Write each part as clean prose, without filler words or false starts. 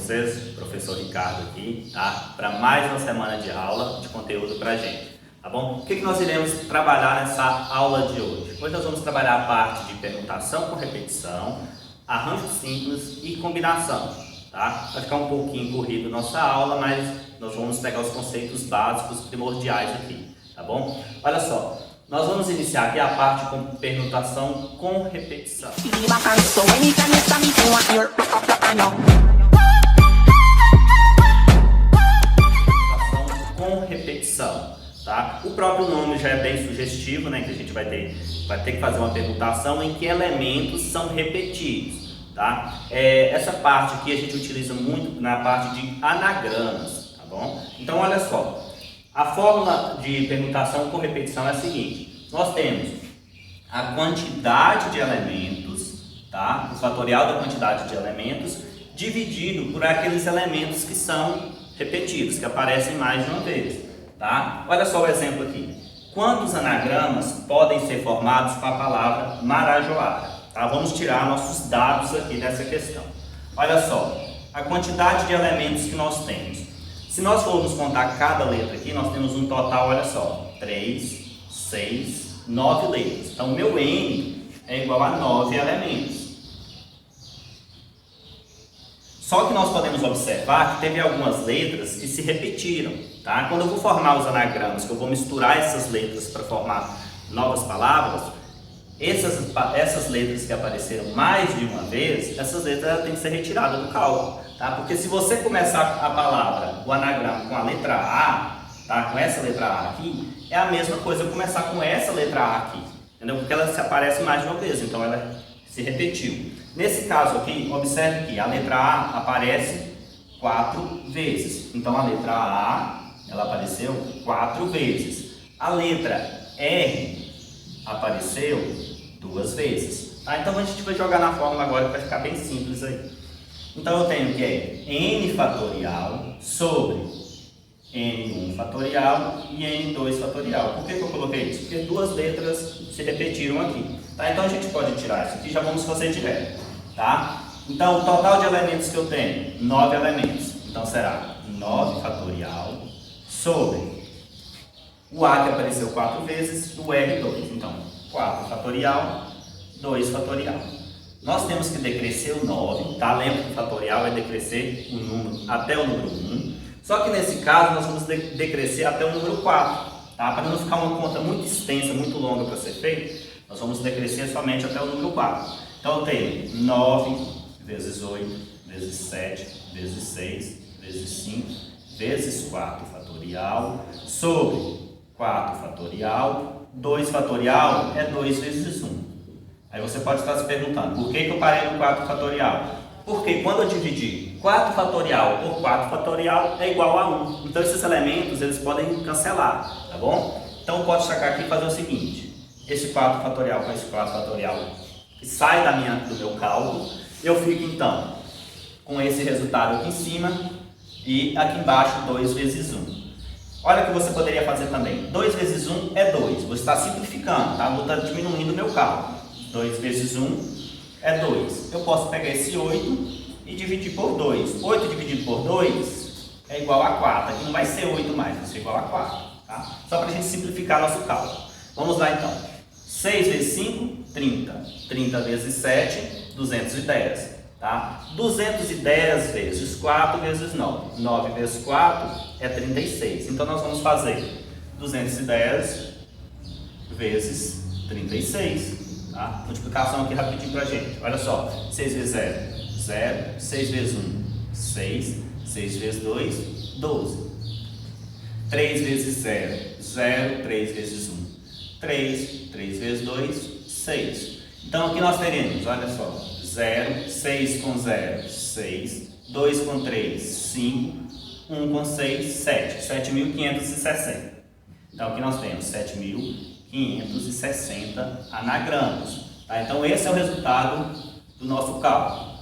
vocês, professor Ricardo aqui, tá? Para mais uma semana de aula de conteúdo pra gente, tá bom? O que nós iremos trabalhar nessa aula de hoje? Hoje nós vamos trabalhar a parte de permutação com repetição, arranjo simples e combinação, tá? Vai ficar um pouquinho corrido nossa aula, mas nós vamos pegar os conceitos básicos primordiais aqui, tá bom? Olha só. Nós vamos iniciar aqui a parte com permutação com repetição. Permutação com repetição, tá? O próprio nome já é bem sugestivo, né? Que a gente vai ter que fazer uma permutação em que elementos são repetidos, tá? Essa parte aqui a gente utiliza muito na parte de anagramas, tá bom? Então olha só. A fórmula de permutação com repetição é a seguinte: nós temos a quantidade de elementos, tá? O fatorial da quantidade de elementos dividido por aqueles elementos que são repetidos, que aparecem mais de uma vez, tá? Olha só o exemplo aqui. Quantos anagramas podem ser formados com a palavra Marajoara? Tá? Vamos tirar nossos dados aqui dessa questão. Olha só, a quantidade de elementos que nós temos. Se nós formos contar cada letra aqui, nós temos um total, olha só, 3, 6, 9 letras. Então, meu N é igual a 9 elementos. Só que nós podemos observar que teve algumas letras que se repetiram, tá? Quando eu vou formar os anagramas, que eu vou misturar essas letras para formar novas palavras, essas letras que apareceram mais de uma vez, essas letras têm que ser retiradas do cálculo. Tá? Porque se você começar a palavra, o anagrama com a letra A, tá? Com essa letra A aqui, é a mesma coisa começar com essa letra A aqui, entendeu? Porque ela se aparece mais de uma vez, então ela se repetiu. Nesse caso aqui, observe que a letra A aparece 4 vezes. Então a letra A, ela apareceu 4 vezes. A letra R apareceu 2 vezes. Tá? Então a gente vai jogar na fórmula agora para ficar bem simples aí. Então eu tenho que é n fatorial sobre n1 fatorial e n2 fatorial. Por que eu coloquei isso? Porque duas letras se repetiram aqui. Tá? Então a gente pode tirar isso aqui, já vamos fazer direto. Tá? Então o total de elementos que eu tenho, 9 elementos. Então será 9 fatorial sobre o A que apareceu 4 vezes, o R2. Então 4 fatorial, 2 fatorial. Nós temos que decrescer o 9, tá? Lembra que o fatorial é decrescer o número até o número 1. Só que nesse caso nós vamos decrescer até o número 4, tá? Para não ficar uma conta muito extensa, muito longa para ser feita, nós vamos decrescer somente até o número 4. Então eu tenho 9 vezes 8, vezes 7, vezes 6, vezes 5, vezes 4 fatorial, sobre 4 fatorial, 2 fatorial é 2 vezes 1. Aí você pode estar se perguntando, por que eu parei no 4 fatorial? Porque quando eu dividir 4 fatorial por 4 fatorial é igual a 1. Então esses elementos eles podem cancelar, tá bom? Então eu posso sacar aqui e fazer o seguinte. Esse 4 fatorial com esse 4 fatorial que sai do meu cálculo, eu fico então com esse resultado aqui em cima e aqui embaixo 2 vezes 1. Olha o que você poderia fazer também. 2 vezes 1 é 2. Você está simplificando, tá? Vou estar diminuindo o meu cálculo. 2 vezes 1 é 2. Eu posso pegar esse 8 e dividir por 2. 8 dividido por 2 é igual a 4. Aqui não vai ser 8 mais, vai ser igual a 4. Tá? Só para a gente simplificar nosso cálculo. Vamos lá então. 6 vezes 5, 30. 30 vezes 7, 210. Tá? 210 vezes 4 vezes 9. 9 vezes 4 é 36. Então nós vamos fazer 210 vezes 36. Tá? Multiplicação aqui rapidinho pra gente. Olha só. 6 vezes 0, 0. 6 vezes 1, 6. 6 vezes 2, 12. 3 vezes 0, 0. 3 vezes 1, 3. 3 vezes 2, 6. Então aqui nós teremos, olha só. 0, 6 com 0, 6. 2 com 3, 5. 1 com 6, 7. 7.560. Então aqui nós temos 7.560 anagramas. Tá? Então esse é o resultado do nosso cálculo.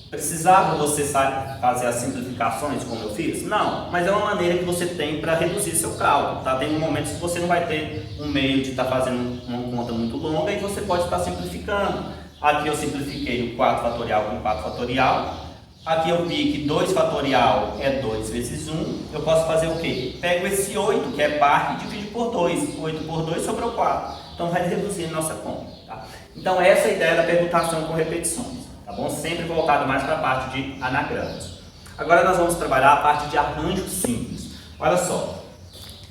Precisava você fazer as simplificações como eu fiz? Não, mas é uma maneira que você tem para reduzir seu cálculo. Tá? Tem momentos que você não vai ter um meio de estar fazendo uma conta muito longa e você pode estar simplificando. Aqui eu simplifiquei o 4 fatorial com 4 fatorial. Aqui eu vi que 2 fatorial é 2 vezes 1. Eu posso fazer o quê? Pego esse 8, que é par, e divido por 2. 8 por 2 sobrou 4. Então vai reduzir a nossa conta. Tá? Então essa é a ideia da permutação com repetições. Tá bom? Sempre voltado mais para a parte de anagramas. Agora nós vamos trabalhar a parte de arranjo simples. Olha só.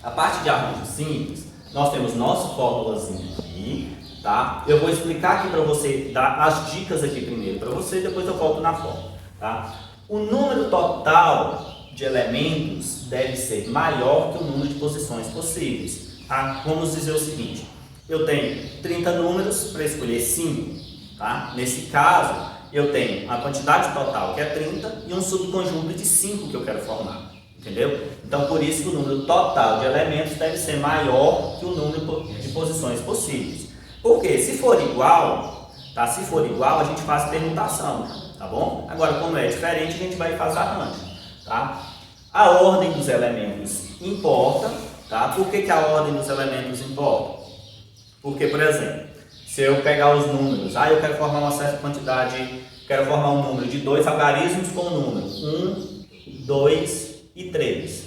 A parte de arranjo simples, nós temos nossa fórmulazinha aqui. Tá? Eu vou explicar aqui para você, dar as dicas aqui primeiro para você, depois eu volto na fórmula. Tá? O número total de elementos deve ser maior que o número de posições possíveis. Tá? Vamos dizer o seguinte, eu tenho 30 números para escolher 5. Tá? Nesse caso, eu tenho a quantidade total, que é 30, e um subconjunto de 5 que eu quero formar. Entendeu? Então, por isso que o número total de elementos deve ser maior que o número de posições possíveis. Porque se for igual, tá? Se for igual, a gente faz permutação, tá bom? Agora, como é diferente, a gente vai fazer arranjo, tá? A ordem dos elementos importa, tá? Por que a ordem dos elementos importa? Porque, por exemplo, se eu pegar os números, eu quero formar uma certa quantidade, quero formar um número de 2 algarismos com o número 1, 2 e 3.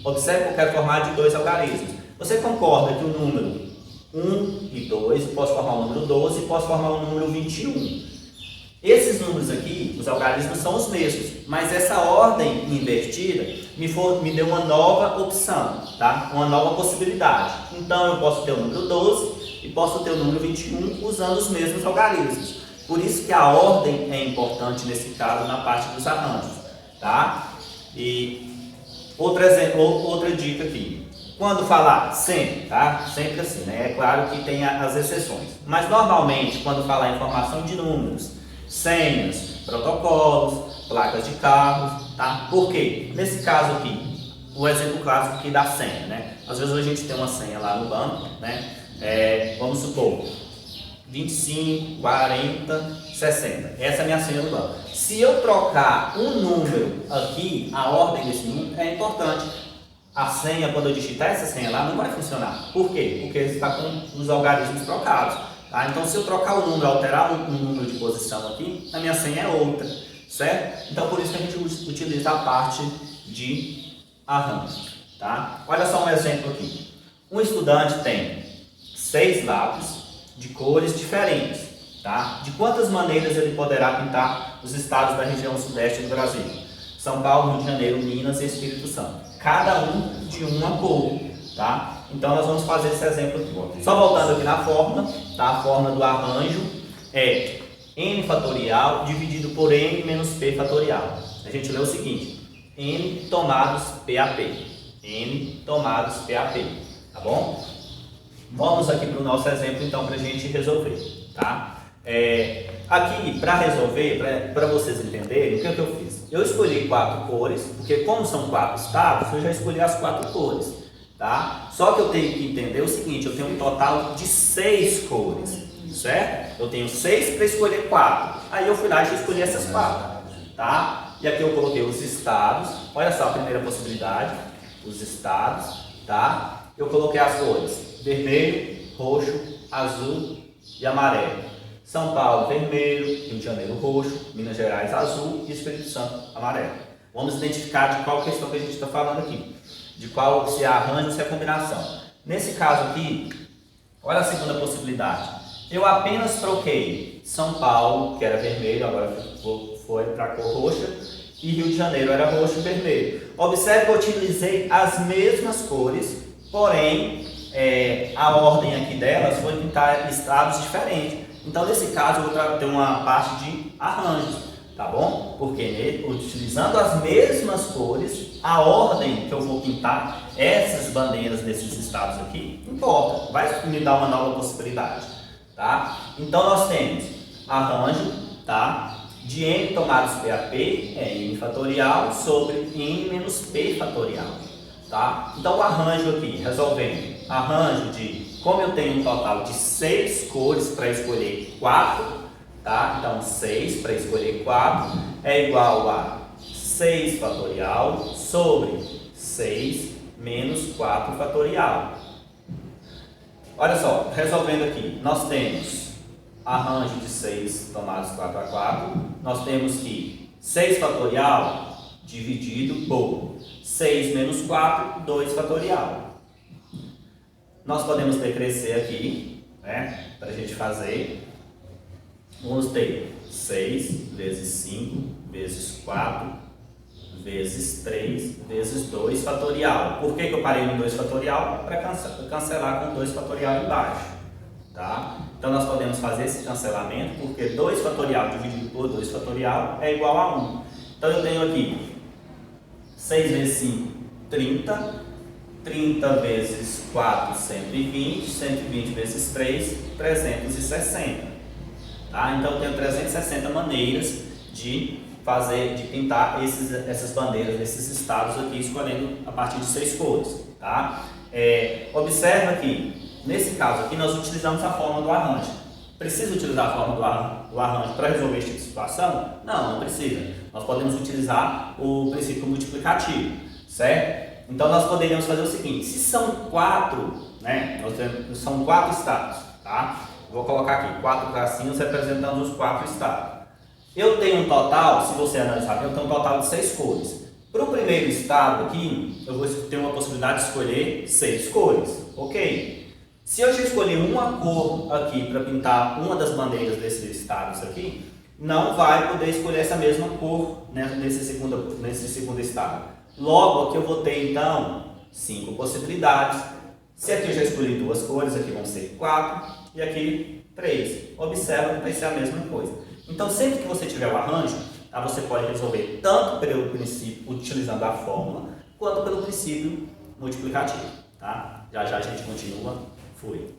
Observe que eu quero formar de 2 algarismos. Você concorda que o número 1 e 2, eu posso formar o número 12 e posso formar o número 21. Esses números aqui, os algarismos são os mesmos, mas essa ordem invertida me deu uma nova opção, tá? Uma nova possibilidade. Então eu posso ter o número 12 e posso ter o número 21 usando os mesmos algarismos. Por isso que a ordem é importante nesse caso na parte dos arranjos, tá? E outro exemplo, outra dica aqui. Quando falar sempre, tá? Sempre assim, né? É claro que tem as exceções. Mas normalmente, quando falar em formação de números, senhas, protocolos, placas de carros, tá? Por quê? Nesse caso aqui, o exemplo clássico aqui da senha, né? Às vezes a gente tem uma senha lá no banco, né? Vamos supor, 25, 40, 60. Essa é a minha senha do banco. Se eu trocar um número aqui, a ordem desse número é importante. A senha, quando eu digitar essa senha lá, não vai funcionar. Por quê? Porque está com os algarismos trocados. Tá? Então, se eu trocar o número, alterar um número de posição aqui, a minha senha é outra. Certo? Então, por isso que a gente utiliza a parte de arranjo. Tá? Olha só um exemplo aqui. Um estudante tem 6 lápis de cores diferentes. Tá? De quantas maneiras ele poderá pintar os estados da região sudeste do Brasil? São Paulo, Rio de Janeiro, Minas e Espírito Santo. Cada um de uma cor, tá? Então nós vamos fazer esse exemplo aqui. Só voltando aqui na fórmula, tá? A fórmula do arranjo é n fatorial dividido por n menos p fatorial. A gente lê o seguinte, n tomados PAP. N tomados PAP, tá bom? Vamos aqui para o nosso exemplo então para a gente resolver, tá? Aqui, para resolver, para vocês entenderem, o que é que eu fiz? Eu escolhi 4 cores, porque como são 4 estados, eu já escolhi as 4 cores, tá? Só que eu tenho que entender o seguinte, eu tenho um total de 6 cores, certo? Eu tenho 6 para escolher 4, aí eu fui lá e já escolhi essas 4, tá? E aqui eu coloquei os estados, olha só a primeira possibilidade, os estados, tá? Eu coloquei as cores, vermelho, roxo, azul e amarelo. São Paulo, vermelho, Rio de Janeiro, roxo, Minas Gerais, azul e Espírito Santo, amarelo. Vamos identificar de qual questão que a gente está falando aqui. De qual, se é arranjo ou se é combinação. Nesse caso aqui, olha a segunda possibilidade. Eu apenas troquei São Paulo, que era vermelho, agora foi para a cor roxa, e Rio de Janeiro era roxo e vermelho. Observe que eu utilizei as mesmas cores, porém, a ordem aqui delas foi pintar estados diferentes. Então, nesse caso, eu vou ter uma parte de arranjos, tá bom? Porque utilizando as mesmas cores, a ordem que eu vou pintar essas bandeiras desses estados aqui, importa, vai me dar uma nova possibilidade, tá? Então, nós temos arranjo, tá? De n tomados PAP é n fatorial sobre n menos p fatorial, tá? Então, o arranjo aqui, resolvendo, arranjo de... Como eu tenho um total de 6 cores para escolher 4, tá? Então 6 para escolher 4 é igual a 6 fatorial sobre 6 menos 4 fatorial. Olha só, resolvendo aqui, nós temos arranjo de 6 tomados 4 a 4, nós temos que 6 fatorial dividido por 6 menos 4, 2 fatorial. Nós podemos decrescer aqui, né, para a gente fazer. Vamos ter 6 vezes 5 vezes 4 vezes 3 vezes 2 fatorial. Por que eu parei no 2 fatorial? Para cancelar com 2 fatorial embaixo. Tá? Então nós podemos fazer esse cancelamento porque 2 fatorial dividido por 2 fatorial é igual a 1. Então eu tenho aqui 6 vezes 5, 30. 30 vezes 4, 120. 120 vezes 3, 360. Tá? Então eu tenho 360 maneiras de pintar essas bandeiras desses estados aqui, escolhendo a partir de 6 cores. Tá? Observa que, nesse caso aqui, nós utilizamos a fórmula do arranjo. Precisa utilizar a fórmula do arranjo para resolver esse tipo de situação? Não, não precisa. Nós podemos utilizar o princípio multiplicativo, certo? Então nós poderíamos fazer o seguinte: se são 4, né, são 4 estados, tá? Vou colocar aqui 4 tracinhos representando os 4 estados. Eu tenho um total, se você analisar, eu tenho um total de 6 cores. Para o primeiro estado aqui, eu vou ter uma possibilidade de escolher 6 cores, ok? Se eu já escolher uma cor aqui para pintar uma das bandeiras desses estados aqui, não vai poder escolher essa mesma cor, né, nesse segundo estado. Logo, aqui eu vou ter então 5 possibilidades. Se aqui eu já escolhi 2 cores, aqui vão ser 4 e aqui 3. Observa que vai ser a mesma coisa. Então, sempre que você tiver o arranjo, tá, você pode resolver tanto pelo princípio utilizando a fórmula, quanto pelo princípio multiplicativo. Tá? Já já a gente continua. Fui.